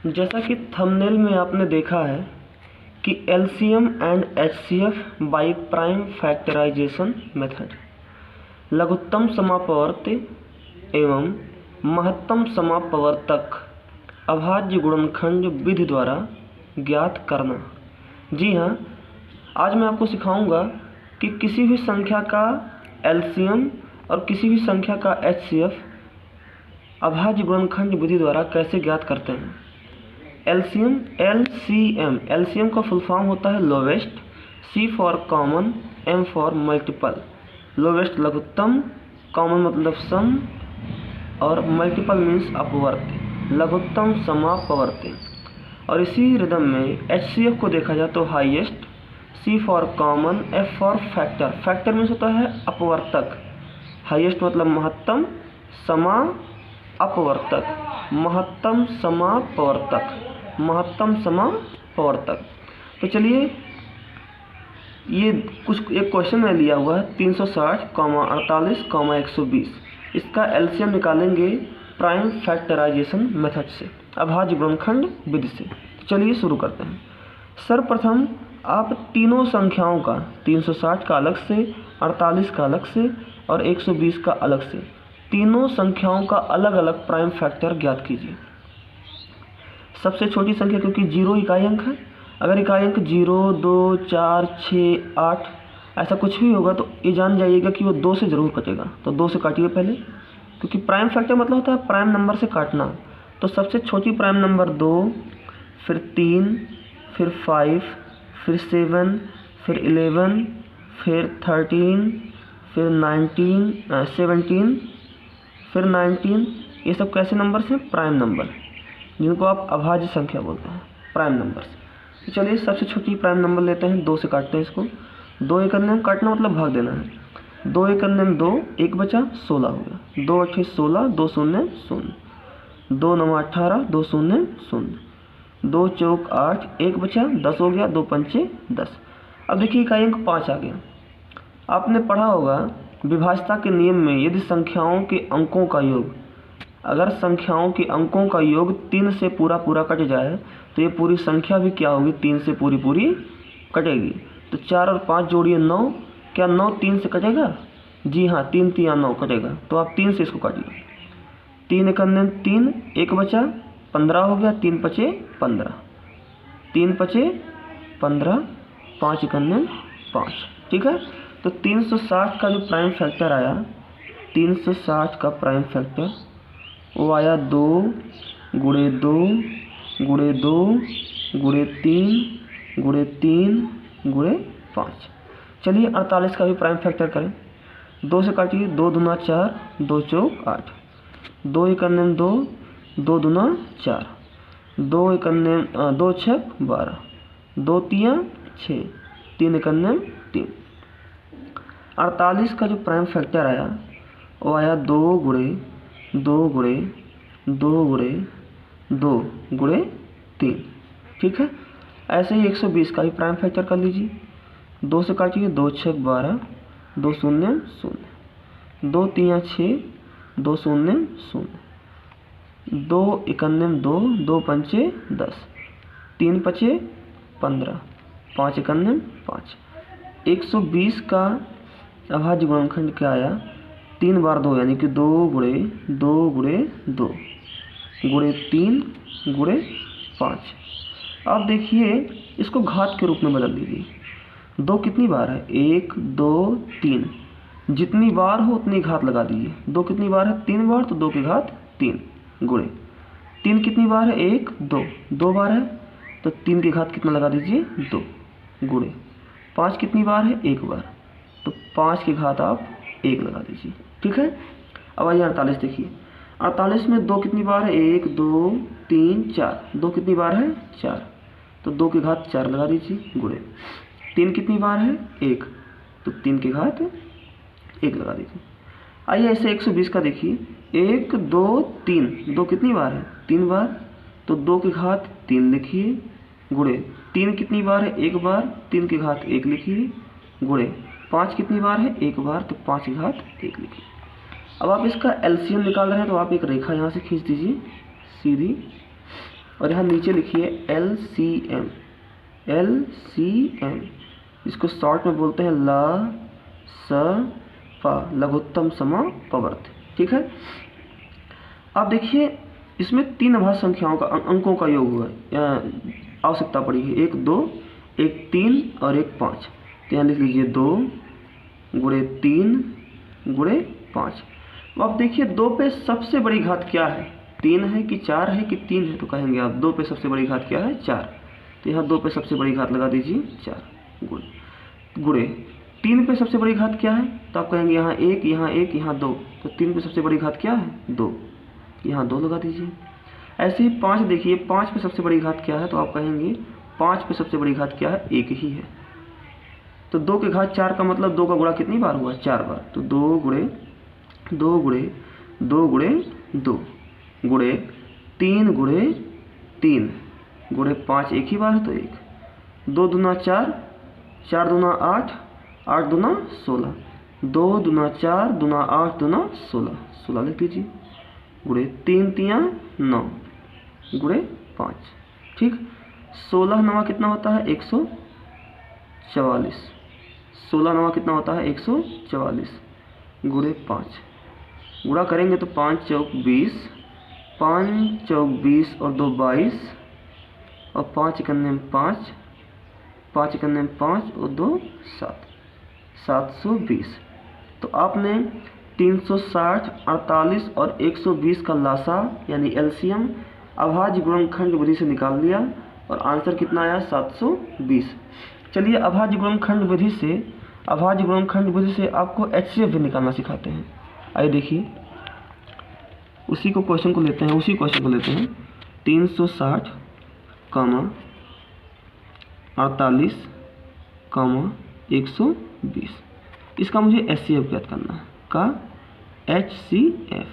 जैसा कि थंबनेल में आपने देखा है कि LCM and HCF by prime factorization method लघुत्तम समापवर्त एवं महत्तम समापवर्तक अभाज्य गुणनखंड विधि द्वारा ज्ञात करना। जी हाँ, आज मैं आपको सिखाऊंगा कि किसी भी संख्या का एलसीएम और किसी भी संख्या का एचसीएफ अभाज्य गुणनखंड विधि द्वारा कैसे ज्ञात करते हैं। एलसीएम का फुल फॉर्म होता है lowest, C for common, M for multiple. Lowest लघुत्तम, कॉमन मतलब सम और मल्टीपल मीन्स अपवर्त, लघुत्तम समापवर्ती। और इसी रिदम में एचसीएफ को देखा जाए तो highest, C for common, F for factor. Factor means होता है अपवर्तक। हाईएस्ट मतलब महत्तम, समा अपवर्तक, महत्तम समापवर्तक, महत्तम समापवर्तक। तो चलिए ये एक क्वेश्चन में लिया हुआ है 360, 48, 120। इसका एलसीएम निकालेंगे प्राइम फैक्टराइजेशन मेथड से, अभाज्य गुणनखंड विधि से। चलिए शुरू करते हैं। सर्वप्रथम आप तीनों संख्याओं का 360 का अलग से, 48 का अलग से और 120 का अलग से, तीनों संख्याओं का अलग अलग प्राइम फैक्टर ज्ञात कीजिए। सबसे छोटी संख्या क्योंकि 0 इकाई अंक है, अगर इकाई अंक 0, 2, 4, 6, 8 ऐसा कुछ भी होगा तो ये जान जाइएगा कि वो 2 से ज़रूर कटेगा। तो 2 से काटिए पहले, क्योंकि प्राइम फैक्टर मतलब होता है प्राइम नंबर से काटना। तो सबसे छोटी प्राइम नंबर 2, फिर 3, फिर 5, फिर 7, फिर 11, फिर 13, फिर 17, फिर 19। ये सब कैसे नंबर से? प्राइम नंबर, जिनको आप अभाज्य संख्या बोलते हैं, प्राइम नंबर से। तो चलिए सबसे छोटी प्राइम नंबर लेते हैं, 2 से काटते हैं इसको। 2 एक अन्य में काटना मतलब भाग देना है। 2 एक अन्य में 2, 1 बचा, 16 हो गया। 2 8 16, 2 0 0, 2 9 18, 2 0 0, 2 चौक 8, 1 बचा, 10 हो गया, 2 पंचे 10। अब देखिए इकाई अंक 5 आ गया। आपने पढ़ा होगा विभाज्यता के नियम में, यदि संख्याओं के अंकों का योग, अगर संख्याओं के अंकों का योग 3 से पूरा कट जाए तो ये पूरी संख्या भी क्या होगी? 3 से पूरी कटेगी। तो 4 और 5 जोड़िए 9, क्या 9 3 से कटेगा? जी हाँ, 3 3 9 कटेगा। तो आप 3 से इसको काटिए। 3 एक अन्य 3, 1 बचा, 15 हो गया, 3 पचे 15, 3 पचे 15, 5 एक अन्य 5। ठीक है, तो 360 का जो प्राइम फैक्टर आया, 360 का प्राइम फैक्टर वो आया 2 गुणे 2 गुणे 2 गुणे 3 गुणे 3 गुणे 5। चलिए 48 का भी प्राइम फैक्टर करें। 2 से काटिए, 2 दूना 4, 2 चौक 8, 2 एक अन्य 2, 2 दूना 4, 2 एक अन्य 2 छक 12, 2 तियाँ 6, 3 एक अन्य 3। 48 का जो प्राइम फैक्टर आया वो आया 2 गुणे 2 गुणे 2 गुणे 2 गुणे 3। ठीक है, ऐसे ही 120 का भी प्राइम फैक्टर कर लीजिए। 2 से काटिए, 2 छक 12, 2 0 0, 2 तियाँ 6, 2 0 0, 2 इकन्ने 2, 2 पंचे 10, 3 पचे 15, 5 इकन्ने 5। 120 का अभाज्य गुणनखंड क्या आया? 3 बार 2 यानी कि 2 गुणे 2 गुणे 2 गुणे 3 गुणे 5। अब देखिए इसको घात के रूप में बदल दीजिए। 2 कितनी बार है? 1 2 3, जितनी बार हो उतनी घात लगा दीजिए। 2 कितनी बार है? 3 बार, तो 2 की घात 3 गुणे 3 कितनी बार है? 1 2, 2 बार है तो 3 की घात कितना लगा दीजिए? 2 गुणे 5 कितनी बार है? 1 बार, तो 5 की घात आप 1 लगा दीजिए। ठीक है, अब आइए 48 देखिए। 48 में 2 कितनी बार है? 1 2 3 4, 2 कितनी बार है? 4, तो 2 की घात 4 लगा दीजिए गुणे 3 कितनी बार है? 1, तो 3 की घात 1 लगा दीजिए। आइए ऐसे 120 का देखिए। 1 2 3, 2 कितनी बार है? 3 बार, तो 2 की घात 3 लिखिए गुणे 3 कितनी बार है? 1 बार, 3 की घात 1 लिखिए गुणे 5 कितनी बार है? 1 बार, तो 5 की घात 1 लिखिए। अब आप इसका एलसीएम निकाल रहे हैं तो आप एक रेखा यहाँ से खींच दीजिए सीधी। और यहाँ नीचे लिखिए LCM, LCM, इसको शॉर्ट में बोलते हैं LSP, लघुत्तम समापवर्त। ठीक है। अब देखिए इसमें 3 अभाज्य संख्याओं का अंकों का योग हुआ आवश्यकता पड़ी है, 1 2, 1 3 और 1 5। तो यहाँ लिख लीजिए 2 गुणे 3 गुणे 5। अब देखिए 2 पे सबसे बड़ी घात क्या है, 3 है कि 4 है कि 3 है, तो कहेंगे आप 2 पे सबसे बड़ी घात क्या है, 4। तो यहाँ 2 पे सबसे बड़ी घात लगा दीजिए 4 गुणे 3 पे सबसे बड़ी घात क्या है, तो आप कहेंगे यहाँ 1 यहाँ 1 यहाँ 2, तो 3 पे सबसे बड़ी घात क्या है 2, यहाँ 2 लगा दीजिए। ऐसे ही 5 देखिए, 5 पे सबसे बड़ी घात क्या है, तो आप कहेंगे 5 पे सबसे बड़ी घात क्या है, 1 ही है। तो 2 की घात 4 का मतलब 2 का गुणा कितनी बार हुआ, 4 बार। तो 2 गुणे 2 गुणे 2 गुणे 2 गुणे 3 गुणे 3 गुणे 5 एक ही बार है, तो 1। 2 दूना 4, 4 दूना 8, 8 दूना 16, 2 दूना 4 दूना 8 दूना 16, 16 लिख लीजिए। गुणे 3 तियाँ 9 गुणे 5। ठीक। 16 नवा कितना होता है, 144। 16 नवा कितना होता है, 144 गुणे 5। गुणा करेंगे तो 5 चौक 20, 5 चौक 20 और 2 22, और 5 इकन्ने में 5, 5 इकन्ने में 5 और 2 7, 720। तो आपने 360, 48 और 120 का लासा यानी LCM अभाज्य गुणनखंड विधि से निकाल लिया और आंसर कितना आया, 720। चलिए अभाज्य गुणनखंड विधि से आपको HCF भी निकालना सिखाते हैं। आइए देखिए, उसी क्वेश्चन को लेते हैं 360, 48, 120, इसका मुझे HCF ज्ञात करना है, का HCF।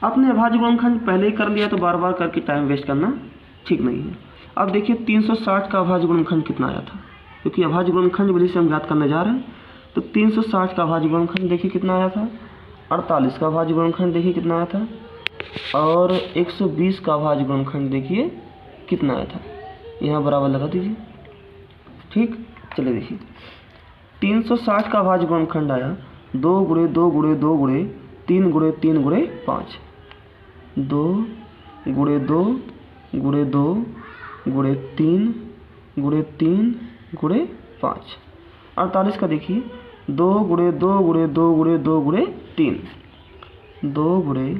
आपने अभाज्य गुणनखंड पहले ही कर लिया तो बार बार करके टाइम वेस्ट करना ठीक नहीं है। अब देखिए 360 का अभाज्य गुणनखंड कितना आया था, क्योंकि अभाज्य गुणनखंड विधि से हम ज्ञात करने जा रहे हैं। तो 360 का अभाज्य गुणनखंड देखिए कितना आया था, 48 का अभाज्य गुणनखंड देखिए कितना आया था, और 120 का अभाज्य गुणनखंड देखिए कितना आया था। यहाँ बराबर लगा दीजिए। ठीक। चलिए देखिए 360 का अभाज्य गुणनखंड आया 2 गुणे 2 गुणे 2 गुणे 3 गुणे 3 गुणे 5, 2 गुणे 2 गुणे 2 गुणे 3 गुणे 3 गुणे 5। 48 का देखिए 2 गुणे 2 गुणे 2 गुणे 2 गुणे 3, 2 गुणे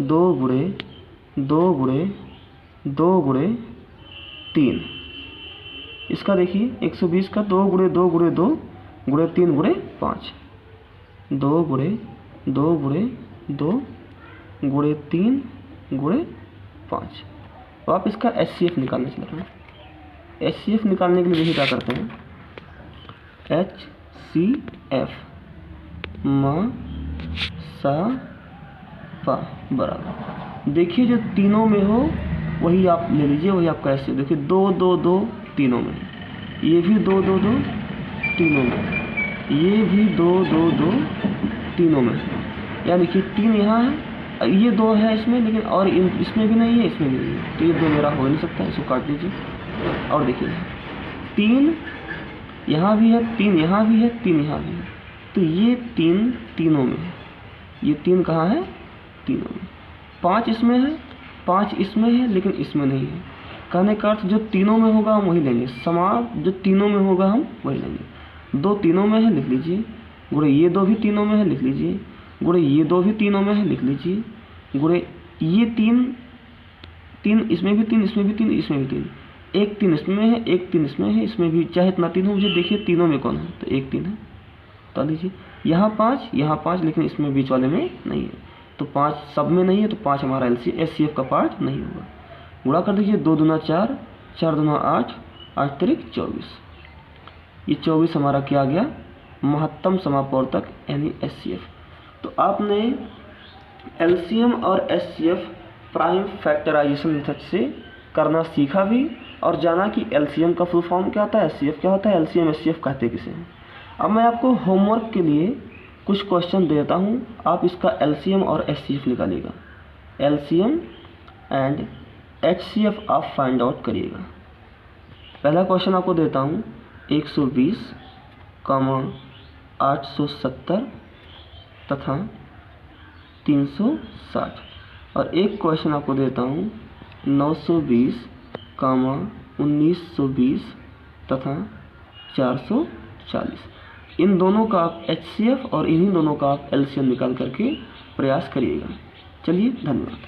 2 गुणे 2 गुणे 2 गुणे 3। इसका देखिए 120 का 2 गुणे 2 गुणे 2 गुणे 3 गुणे 5, 2 गुणे 2 गुणे 2 गुणे 3 गुणे 5। तो आप इसका HCF निकालने चल रहे हैं। HCF निकालने के लिए यही क्या करते हैं, HCF सा पा बराबर, देखिए जो तीनों में हो वही आप ले लीजिए, वही आपका HCF। देखिए 2 2 2 तीनों में, ये भी 2 2 2 तीनों में, ये भी 2 2 2 तीनों में। यानी कि 3 यहाँ है, ये 2 है इसमें, लेकिन और इसमें भी नहीं है, इसमें भी नहीं है, तो ये 2 मेरा हो नहीं सकता, इसको काट दीजिए। और देखिए 3 यहाँ भी है, 3 यहाँ भी है, 3 यहाँ भी है, तो ये 3 तीनों में है, ये 3 कहाँ है, तीनों में। 5 इसमें है, 5 इसमें है, लेकिन इसमें नहीं है। कहने का अर्थ जो तीनों में होगा हम वही लेंगे, समान जो तीनों में होगा हम वही लेंगे। 2 तीनों में है, लिख लीजिए। गुणे ये 2 भी तीनों में है, लिख लीजिए। गुणे ये 2 भी तीनों में है, लिख लीजिए। गुणे ये 3 इसमें भी 3, इसमें भी 3, इसमें भी 3, एक 3 इसमें है, एक 3 इसमें है, इसमें भी चाहे इतना 3 हो, मुझे देखिए तीनों में कौन है, तो एक 3 है, बता लीजिए। यहाँ 5, लेकिन इसमें बीच वाले में नहीं है, तो 5 सब में नहीं है, तो 5 हमारा HCF का पार्ट नहीं होगा। गुणा कर दीजिए, 2 दूना 4, 4 दूना 8, 8 तिरिक 24, ये 24 हमारा क्या आ गया, महत्तम समापवर्तक यानी HCF। तो आपने LCM और HCF प्राइम फैक्टराइजेशन मेथड से करना सीखा भी, और जाना कि LCM का फुल फॉर्म क्या होता है, HCF क्या होता है, LCM HCF कहते किसे हैं। अब मैं आपको होमवर्क के लिए कुछ क्वेश्चन देता हूँ, आप इसका LCM और HCF निकालिएगा। LCM एंड HCF आप फाइंड आउट करिएगा। पहला क्वेश्चन आपको देता हूँ 120, 870 तथा 360, और एक क्वेश्चन आपको देता हूँ 920, 1920 तथा 440। इन दोनों का आप HCF और इन्हीं दोनों का आप LCM निकाल करके प्रयास करिएगा। चलिए, धन्यवाद।